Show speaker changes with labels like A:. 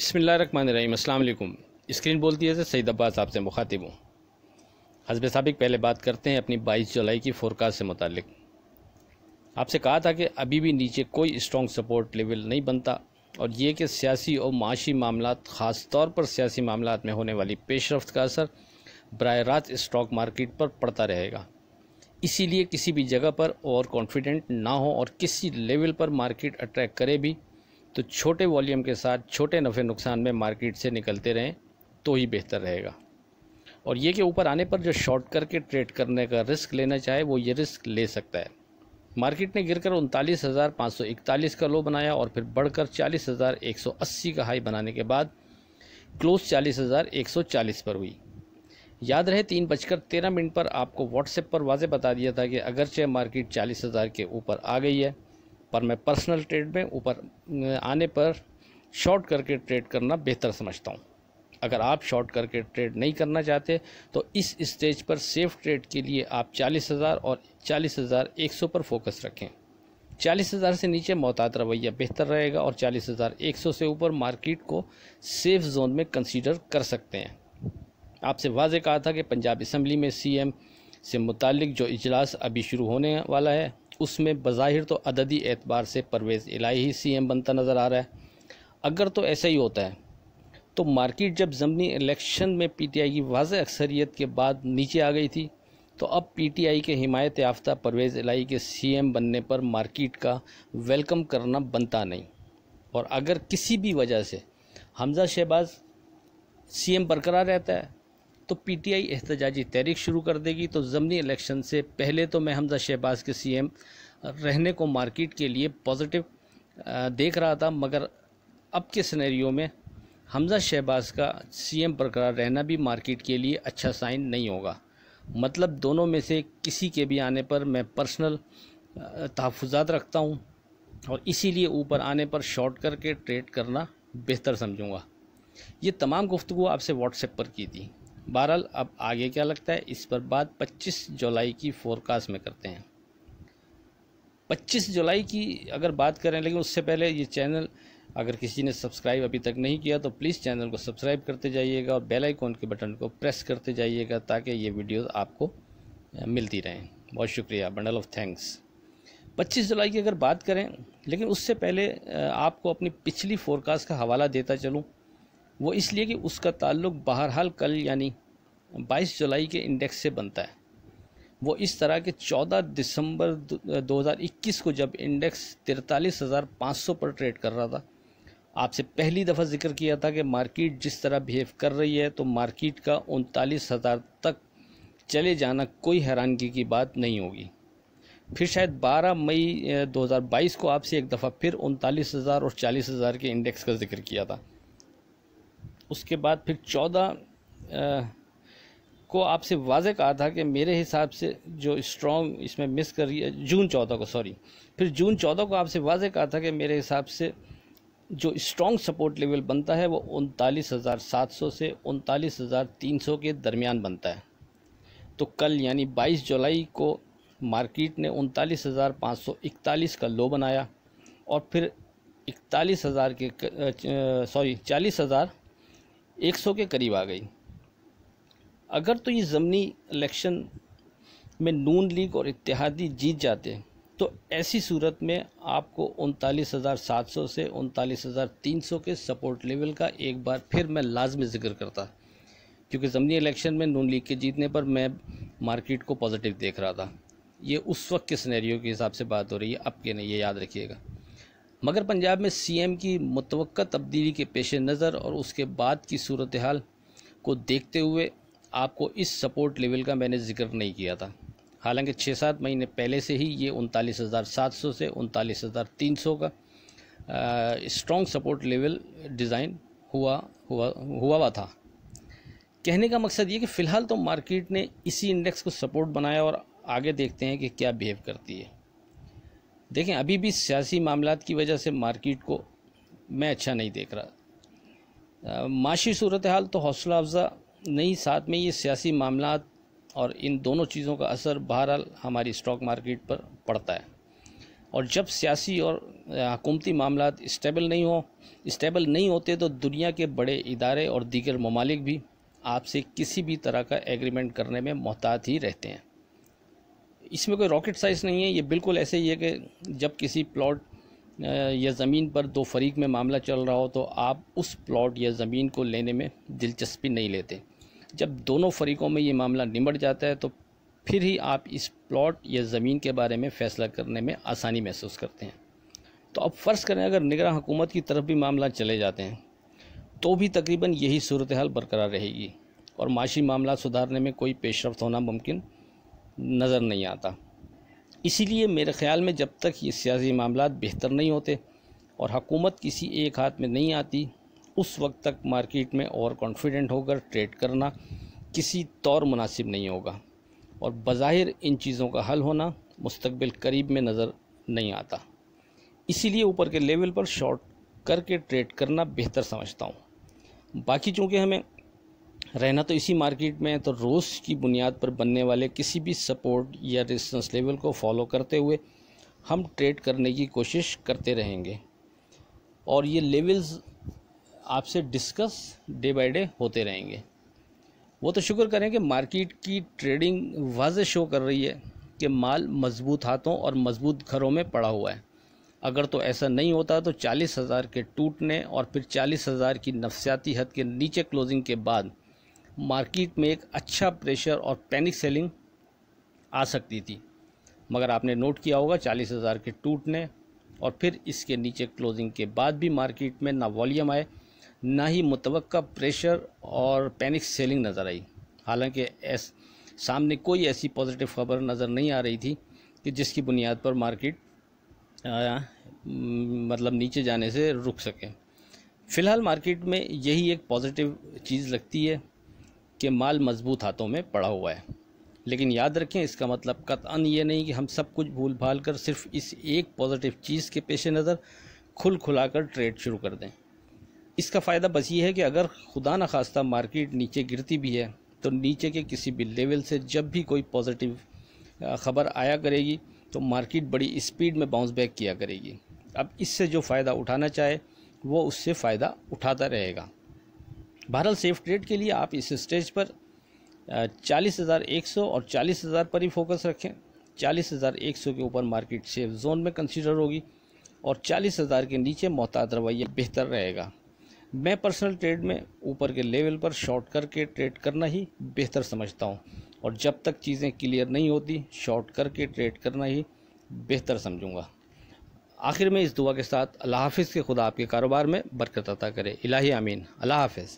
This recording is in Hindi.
A: बिस्मिल्लाहिर्रहमानिर्रहीम। अस्सलाम वालेकुम। स्क्रीन बोलती है सईद अब्बास आपसे मुखातिब हूँ। हस्ब साबिक पहले बात करते हैं अपनी 22 जुलाई की फोरकास्ट से मुतालिक। आपसे कहा था कि अभी भी नीचे कोई स्ट्रॉन्ग सपोर्ट लेवल नहीं बनता और ये कि सियासी और माशी मामलात, ख़ास तौर पर सियासी मामलात में होने वाली पेशरफ्त का असर बराह रास्त स्टॉक मार्केट पर पड़ता रहेगा। इसीलिए किसी भी जगह पर ओवर कॉन्फिडेंट ना हो और किसी लेवल पर मार्केट अट्रैक्ट करे भी तो छोटे वॉल्यूम के साथ छोटे नफ़े नुकसान में मार्केट से निकलते रहें तो ही बेहतर रहेगा। और ये कि ऊपर आने पर जो शॉर्ट करके ट्रेड करने का रिस्क लेना चाहे वो ये रिस्क ले सकता है। मार्केट ने गिरकर 39,541 का लो बनाया और फिर बढ़कर 40,180 का हाई बनाने के बाद क्लोज 40,140 पर हुई। याद रहे 3:13 पर आपको व्हाट्सएप पर वाज़े बता दिया था कि अगरचे मार्केट 40,000 के ऊपर आ गई है, पर मैं पर्सनल ट्रेड में ऊपर आने पर शॉर्ट करके ट्रेड करना बेहतर समझता हूँ। अगर आप शॉर्ट करके ट्रेड नहीं करना चाहते तो इस स्टेज पर सेफ ट्रेड के लिए आप 40,000 और 40,100 पर फोकस रखें। 40,000 से नीचे मोहतात रवैया बेहतर रहेगा और 40,100 से ऊपर मार्केट को सेफ जोन में कंसीडर कर सकते हैं। आपसे वाज़े कहा था कि पंजाब असम्बली में सीएम से मुतालिक जो इजलास अभी शुरू होने वाला है उसमें बज़ाहिर तो अददी एतबार से परवेज़ इलाही ही सीएम बनता नज़र आ रहा है। अगर तो ऐसा ही होता है तो मार्केट जब ज़मनी इलेक्शन में पीटीआई की वाज़ेह अक्सरियत के बाद नीचे आ गई थी तो अब पीटीआई के हिमायत याफ्ता परवेज़ इलाही के सीएम बनने पर मार्केट का वेलकम करना बनता नहीं। और अगर किसी भी वजह से हमज़ा शहबाज सीएम बरकरार रहता है तो पीटीआई एहतजाजी तहरीक शुरू कर देगी। तो ज़मनी इलेक्शन से पहले तो मैं हमज़ा शहबाज के सीएम रहने को मार्केट के लिए पॉजिटिव देख रहा था, मगर अब के सिनेरियो में हमज़ा शहबाज का सीएम बरकरार रहना भी मार्केट के लिए अच्छा साइन नहीं होगा। मतलब दोनों में से किसी के भी आने पर मैं पर्सनल तहफ़्फ़ुज़ात रखता हूँ और इसीलिए ऊपर आने पर शॉर्ट करके ट्रेड करना बेहतर समझूँगा। ये तमाम गुफ्तगू आपसे व्हाट्सएप पर की थी। बहरहाल अब आगे क्या लगता है इस पर बात 25 जुलाई की फोरकास्ट में करते हैं। 25 जुलाई की अगर बात करें, लेकिन उससे पहले ये चैनल अगर किसी ने सब्सक्राइब अभी तक नहीं किया तो प्लीज़ चैनल को सब्सक्राइब करते जाइएगा और बेल आइकॉन के बटन को प्रेस करते जाइएगा ताकि ये वीडियोस आपको मिलती रहें। बहुत शुक्रिया, बंडल ऑफ थैंक्स। 25 जुलाई की अगर बात करें, लेकिन उससे पहले आपको अपनी पिछली फोरकास्ट का हवाला देता चलूँ, वो इसलिए कि उसका ताल्लुक़ बहरहाल कल यानी 22 जुलाई के इंडेक्स से बनता है। वो इस तरह के 14 दिसंबर 2021 को जब इंडेक्स 43,500 पर ट्रेड कर रहा था, आपसे पहली दफ़ा जिक्र किया था कि मार्केट जिस तरह बिहेव कर रही है तो मार्केट का 39,000 तक चले जाना कोई हैरानगी की बात नहीं होगी। फिर शायद 12 मई 2022 को आपसे एक दफ़ा फिर 39,000 और 40,000 के इंडेक्स का जिक्र किया था। उसके बाद फिर 14 को आपसे वाज़े कहा था कि मेरे हिसाब से जो स्ट्रॉन्ग इसमें मिस कर रही है, जून 14 को फिर जून 14 को आपसे वाज़े कहा था कि मेरे हिसाब से जो स्ट्रॉन्ग सपोर्ट लेवल बनता है वो 39,700 से 39,300 के दरमियान बनता है। तो कल यानी 22 जुलाई को मार्केट ने 39,541 का लो बनाया और फिर 40,100 के करीब आ गई। अगर तो ये ज़मनी इलेक्शन में नून लीग और इत्तेहादी जीत जाते तो ऐसी सूरत में आपको 39,700 से 39,300 के सपोर्ट लेवल का एक बार फिर मैं लाजमी जिक्र करता, क्योंकि ज़मनी इलेक्शन में नून लीग के जीतने पर मैं मार्केट को पॉजिटिव देख रहा था। ये उस वक्त के सिनेरियो के हिसाब से बात हो रही है, अब के नहीं, ये याद रखिएगा। मगर पंजाब में सीएम की मुतवक्का तब्दीली के पेश नज़र और उसके बाद की सूरत हाल को देखते हुए आपको इस सपोर्ट लेवल का मैंने जिक्र नहीं किया था। हालांकि 6-7 महीने पहले से ही ये 39,700 से 39,300 का स्ट्रॉन्ग सपोर्ट लेवल डिज़ाइन हुआ था। कहने का मकसद ये कि फ़िलहाल तो मार्केट ने इसी इंडेक्स को सपोर्ट बनाया और आगे देखते हैं कि क्या बिहेव करती है। देखें, अभी भी सियासी मामलात की वजह से मार्केट को मैं अच्छा नहीं देख रहा। माशी सूरत हाल तो हौसला अफजा नहीं, साथ में ये सियासी मामलात और इन दोनों चीज़ों का असर बहरहाल हमारी स्टॉक मार्केट पर पड़ता है। और जब सियासी और हुकूमती मामला स्टेबल नहीं होते तो दुनिया के बड़े इदारे और दीगर ममालिक भी आपसे किसी भी तरह का एग्रीमेंट करने में मोहतात ही रहते हैं। इसमें कोई रॉकेट साइंस नहीं है, ये बिल्कुल ऐसे ही है कि जब किसी प्लॉट या ज़मीन पर दो फरीक में मामला चल रहा हो तो आप उस प्लॉट या ज़मीन को लेने में दिलचस्पी नहीं लेते। जब दोनों फरीकों में ये मामला निमट जाता है तो फिर ही आप इस प्लॉट या ज़मीन के बारे में फ़ैसला करने में आसानी महसूस करते हैं। तो अब फ़र्ज़ करें अगर निगरान हुकूमत की तरफ भी मामला चले जाते हैं तो भी तकरीबन यही सूरत हाल बरकरार रहेगी और माशी मामला सुधारने में कोई पेशरफ्त होना मुमकिन नज़र नहीं आता। इसीलिए मेरे ख़्याल में जब तक ये सियासी मामला बेहतर नहीं होते और हुकूमत किसी एक हाथ में नहीं आती, उस वक्त तक मार्केट में ओवर कॉन्फिडेंट होकर ट्रेड करना किसी तौर मुनासिब नहीं होगा और बज़ाहिर इन चीज़ों का हल होना मुस्तकबिल करीब में नज़र नहीं आता। इसीलिए ऊपर के लेवल पर शॉर्ट करके ट्रेड करना बेहतर समझता हूँ। बाकी चूँकि हमें रहना तो इसी मार्केट में है तो रोज़ की बुनियाद पर बनने वाले किसी भी सपोर्ट या रेजिस्टेंस लेवल को फॉलो करते हुए हम ट्रेड करने की कोशिश करते रहेंगे और ये लेवल्स आपसे डिस्कस डे बाय डे होते रहेंगे। वो तो शुक्र करें कि मार्केट की ट्रेडिंग वाज़ेह शो कर रही है कि माल मजबूत हाथों और मजबूत घरों में पड़ा हुआ है। अगर तो ऐसा नहीं होता तो 40,000 के टूटने और फिर 40,000 की नफसियाती हद के नीचे क्लोजिंग के बाद मार्केट में एक अच्छा प्रेशर और पैनिक सेलिंग आ सकती थी। मगर आपने नोट किया होगा 40,000 के टूटने और फिर इसके नीचे क्लोजिंग के बाद भी मार्केट में ना वॉल्यूम आए ना ही मुतवक्का प्रेशर और पैनिक सेलिंग नज़र आई। हालांकि सामने कोई ऐसी पॉजिटिव खबर नज़र नहीं आ रही थी कि जिसकी बुनियाद पर मार्केट मतलब नीचे जाने से रुक सके। फ़िलहाल मार्केट में यही एक पॉजिटिव चीज़ लगती है कि माल मजबूत हाथों में पड़ा हुआ है। लेकिन याद रखें इसका मतलब कतअन ये नहीं कि हम सब कुछ भूल भाल कर सिर्फ इस एक पॉजिटिव चीज़ के पेश नज़र खुलाकर ट्रेड शुरू कर दें। इसका फ़ायदा बस ये है कि अगर खुदा न खास्ता मार्केट नीचे गिरती भी है तो नीचे के किसी भी लेवल से जब भी कोई पॉजिटिव ख़बर आया करेगी तो मार्केट बड़ी स्पीड में बाउंस बैक किया करेगी। अब इससे जो फ़ायदा उठाना चाहे वो उससे फ़ायदा उठाता रहेगा। बहरहाल सेफ ट्रेड के लिए आप इस स्टेज पर 40,100 और 40,000 पर ही फोकस रखें। 40,100 के ऊपर मार्केट सेफ जोन में कंसीडर होगी और 40,000 के नीचे मोहतात रवैया बेहतर रहेगा। मैं पर्सनल ट्रेड में ऊपर के लेवल पर शॉर्ट करके ट्रेड करना ही बेहतर समझता हूं और जब तक चीज़ें क्लियर नहीं होती शॉर्ट करके ट्रेड करना ही बेहतर समझूंगा। आखिर में इस दुआ के साथ अल्लाह हाफिज़ के खुदा आपके कारोबार में बरकत अता करे। इलाही आमीन। अल्लाह हाफिज़।